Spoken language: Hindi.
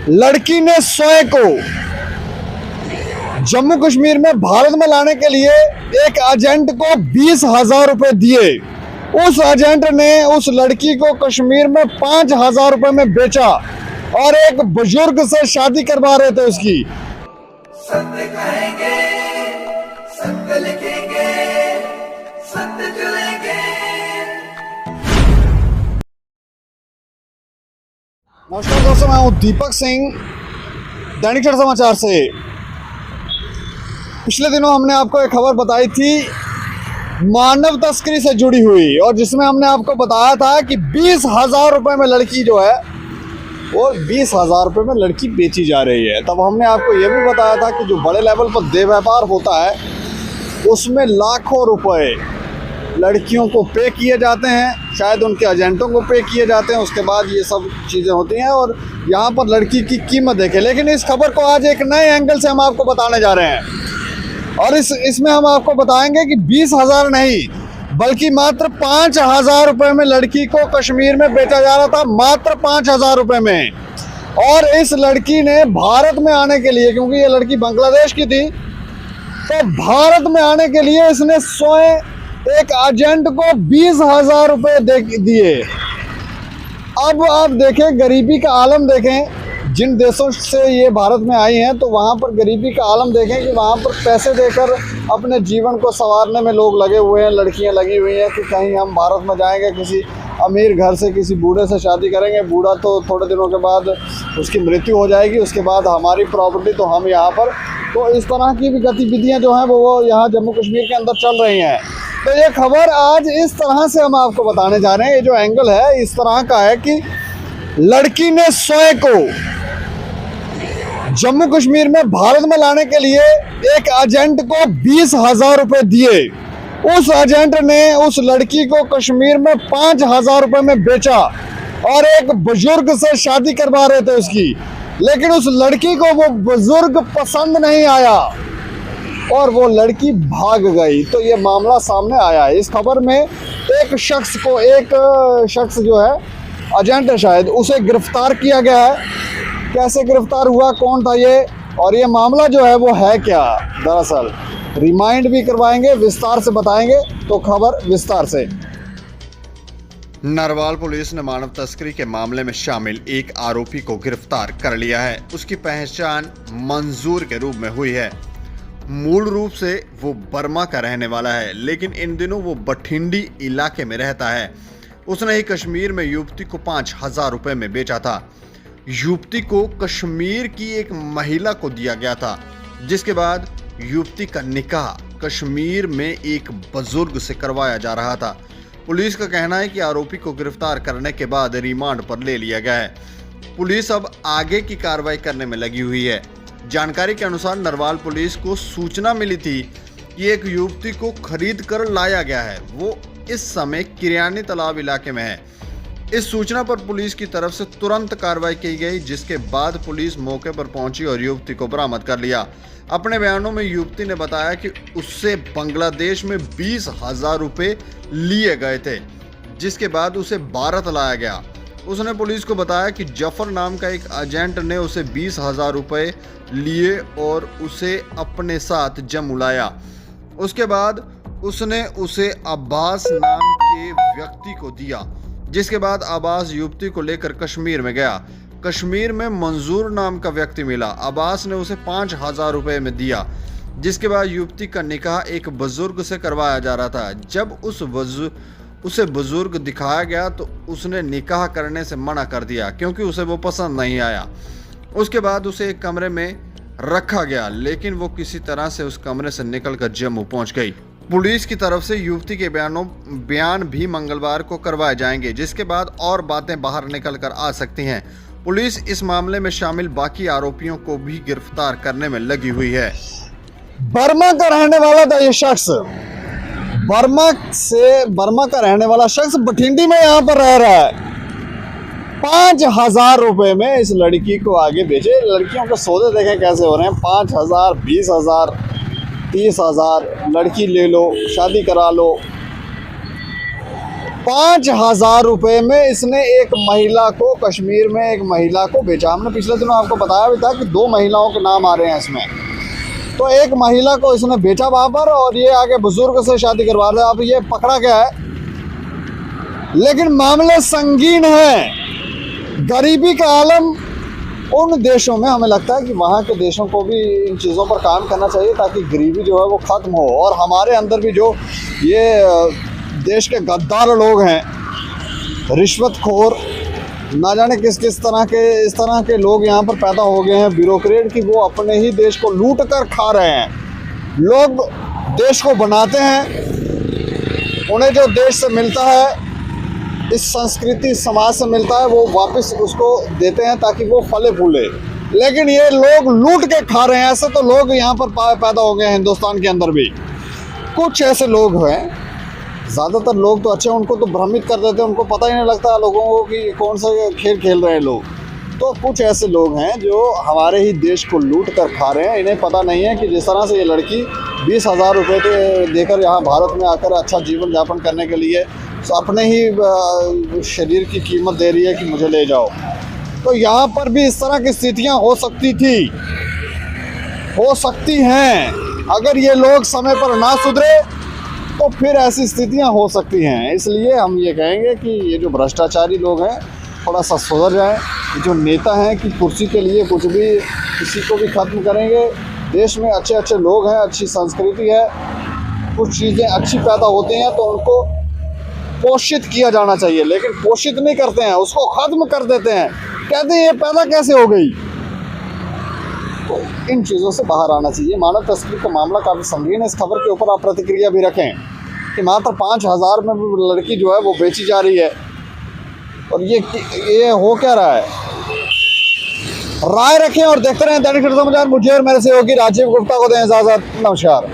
लड़की ने स्वयं को जम्मू कश्मीर में भारत में लाने के लिए एक एजेंट को 20,000 रुपए दिए। उस एजेंट ने उस लड़की को कश्मीर में 5,000 रुपए में बेचा और एक बुजुर्ग से शादी करवा रहे थे उसकी। सत्य कहेंगे, सत्य लिखेंगे, सत्य चलेंगे। नमस्कार दोस्तों, मैं हूं दीपक सिंह, दैनिक क्षण समाचार से। पिछले दिनों हमने आपको एक खबर बताई थी मानव तस्करी से जुड़ी हुई, और जिसमें हमने आपको बताया था कि 20,000 रुपए में लड़की जो है वो 20,000 रुपए में लड़की बेची जा रही है। तब हमने आपको ये भी बताया था कि जो बड़े लेवल पर देह व्यापार होता है उसमें लाखों रुपए लड़कियों को पे किए जाते हैं, शायद उनके एजेंटों को पे किए जाते हैं। उसके बाद ये सब चीज़ें होती हैं और यहाँ पर लड़की की कीमत देखें। लेकिन इस खबर को आज एक नए एंगल से हम आपको बताने जा रहे हैं, और इसमें हम आपको बताएंगे कि 20,000 नहीं बल्कि मात्र 5,000 रुपये में लड़की को कश्मीर में बेचा जा रहा था, मात्र 5,000 रुपये में। और इस लड़की ने भारत में आने के लिए, क्योंकि ये लड़की बांग्लादेश की थी, तो भारत में आने के लिए इसने स्वयं एक एजेंट को 20,000 रुपये दिए। अब आप देखें गरीबी का आलम देखें। जिन देशों से ये भारत में आई हैं तो वहाँ पर गरीबी का आलम देखें कि वहाँ पर पैसे देकर अपने जीवन को संवारने में लोग लगे हुए हैं, लड़कियाँ लगी हुई हैं कि कहीं हम भारत में जाएंगे, किसी अमीर घर से किसी बूढ़े से शादी करेंगे, बूढ़ा तो थोड़े दिनों के बाद उसकी मृत्यु हो जाएगी, उसके बाद हमारी प्रॉपर्टी तो हम यहाँ पर। तो इस तरह की भी गतिविधियाँ जो हैं वो यहाँ जम्मू कश्मीर के अंदर चल रही हैं। तो ये खबर आज इस तरह से हम आपको बताने जा रहे हैं। ये जो एंगल है इस तरह का है कि लड़की ने स्वयं को जम्मू कश्मीर में भारत में लाने के लिए एक एजेंट को 20,000 रुपए दिए। उस एजेंट ने उस लड़की को कश्मीर में 5,000 रुपए में बेचा और एक बुजुर्ग से शादी करवा रहे थे उसकी। लेकिन उस लड़की को वो बुजुर्ग पसंद नहीं आया और वो लड़की भाग गई। तो ये मामला सामने आया है। इस खबर में एक शख्स जो है एजेंट है शायद, उसे गिरफ्तार किया गया है। कैसे गिरफ्तार हुआ, कौन था ये, और ये मामला जो है वो है क्या, दरअसल रिमाइंड भी करवाएंगे, विस्तार से बताएंगे। तो खबर विस्तार से। नरवाल पुलिस ने मानव तस्करी के मामले में शामिल एक आरोपी को गिरफ्तार कर लिया है। उसकी पहचान मंजूर के रूप में हुई है। मूल रूप से वो बर्मा का रहने वाला है, लेकिन इन दिनों वो बठिंडी इलाके में रहता है। उसने ही कश्मीर में युवती को 5,000 रुपए में बेचा था। युवती को कश्मीर की एक महिला को दिया गया था, जिसके बाद युवती का निकाह कश्मीर में एक बुजुर्ग से करवाया जा रहा था। पुलिस का कहना है कि आरोपी को गिरफ्तार करने के बाद रिमांड पर ले लिया गया है। पुलिस अब आगे की कार्रवाई करने में लगी हुई है। जानकारी के अनुसार नरवाल पुलिस को सूचना मिली थी कि एक युवती को खरीद कर लाया गया है। वो इस समय किरियानी तालाब इलाके में है। इस सूचना पर पुलिस की तरफ से तुरंत कार्रवाई की गई, जिसके बाद पुलिस मौके पर पहुंची और युवती को बरामद कर लिया। अपने बयानों में युवती ने बताया कि उससे बांग्लादेश में 20,000 रुपये लिए गए थे, जिसके बाद उसे भारत लाया गया। उसने पुलिस को बताया कि जफर नाम का एक एजेंट ने उसे 20,000 रुपये लिए और उसे अपने साथ जम्मू लाया। उसके बाद उसने उसे अब्बास नाम के व्यक्ति को दिया, जिसके बाद अब्बास युवती को लेकर कश्मीर में गया। कश्मीर में मंजूर नाम का व्यक्ति मिला। अब्बास ने उसे 5,000 रुपये में दिया, जिसके बाद युवती का निकाह एक बुजुर्ग से करवाया जा रहा था। जब उसे बुजुर्ग दिखाया गया तो उसने निकाह करने से मना कर दिया, क्योंकि उसे वो पसंद नहीं आया। उसके बाद उसे एक कमरे में रखा गया, लेकिन वो किसी तरह से उस कमरे से निकलकर जम्मू पहुंच गई। पुलिस की तरफ से युवती के बयान भी मंगलवार को करवाए जाएंगे, जिसके बाद और बातें बाहर निकल कर आ सकती हैं। पुलिस इस मामले में शामिल बाकी आरोपियों को भी गिरफ्तार करने में लगी हुई है। बर्मा का रहने वाला था ये शख्स, बर्मा का रहने वाला शख्स बठिंडी में यहाँ पर रह रहा है। 5,000 रुपये में इस लड़की को आगे बेचे। लड़कियों के सौदे देखें कैसे हो रहे हैं। 5,000, 20,000, 30,000, लड़की ले लो, शादी करा लो। 5,000 रुपये में इसने एक महिला को, कश्मीर में एक महिला को बेचा। हमने पिछले दिनों आपको बताया भी था कि 2 महिलाओं के नाम आ रहे हैं इसमें। तो एक महिला को इसने बेचा वहाँ पर और ये आगे बुजुर्ग से शादी करवा रहे। अब ये पकड़ा गया है, लेकिन मामले संगीन हैं। गरीबी का आलम उन देशों में, हमें लगता है कि वहाँ के देशों को भी इन चीज़ों पर काम करना चाहिए ताकि गरीबी जो है वो ख़त्म हो। और हमारे अंदर भी जो ये देश के गद्दार लोग हैं, रिश्वतखोर, ना जाने किस किस तरह के इस तरह के लोग यहाँ पर पैदा हो गए हैं, ब्यूरोक्रेट, कि वो अपने ही देश को लूट कर खा रहे हैं। लोग देश को बनाते हैं, उन्हें जो देश से मिलता है, इस संस्कृति समाज से मिलता है, वो वापस उसको देते हैं ताकि वो फले फूले। लेकिन ये लोग लूट के खा रहे हैं। ऐसे तो लोग यहाँ पर पैदा हो गए हैं हिंदुस्तान के अंदर भी। कुछ ऐसे लोग हैं, ज़्यादातर लोग तो अच्छे, उनको तो भ्रमित कर देते हैं, उनको पता ही नहीं लगता लोगों को कि कौन सा खेल खेल रहे हैं लोग। तो कुछ ऐसे लोग हैं जो हमारे ही देश को लूट कर खा रहे हैं। इन्हें पता नहीं है कि जिस तरह से ये लड़की 20,000 रुपये देकर यहाँ भारत में आकर अच्छा जीवन यापन करने के लिए अपने ही शरीर की कीमत दे रही है कि मुझे ले जाओ, तो यहाँ पर भी इस तरह की स्थितियाँ हो सकती थी, हो सकती हैं। अगर ये लोग समय पर ना सुधरे तो फिर ऐसी स्थितियाँ हो सकती हैं। इसलिए हम ये कहेंगे कि ये जो भ्रष्टाचारी लोग हैं थोड़ा सा सुधर जाए। जो नेता हैं कि कुर्सी के लिए कुछ भी, किसी को भी ख़त्म करेंगे। देश में अच्छे अच्छे लोग हैं, अच्छी संस्कृति है, कुछ चीज़ें अच्छी पैदा होती हैं तो उनको पोषित किया जाना चाहिए। लेकिन पोषित नहीं करते हैं, उसको ख़त्म कर देते हैं, कहते हैं ये पैदा कैसे हो गई। तो इन चीज़ों से बाहर आना चाहिए। मानव तस्करी का मामला काफ़ी संगीन है। इस खबर के ऊपर आप प्रतिक्रिया भी रखें कि मात्र 5,000 में लड़की जो है वो बेची जा रही है, और ये हो क्या रहा है। राय रखें और देखते रहें दैनिक समाचार। मुझे और मेरे सहयोगी राजीव गुप्ता को दें इजाज़त। नमस्कार।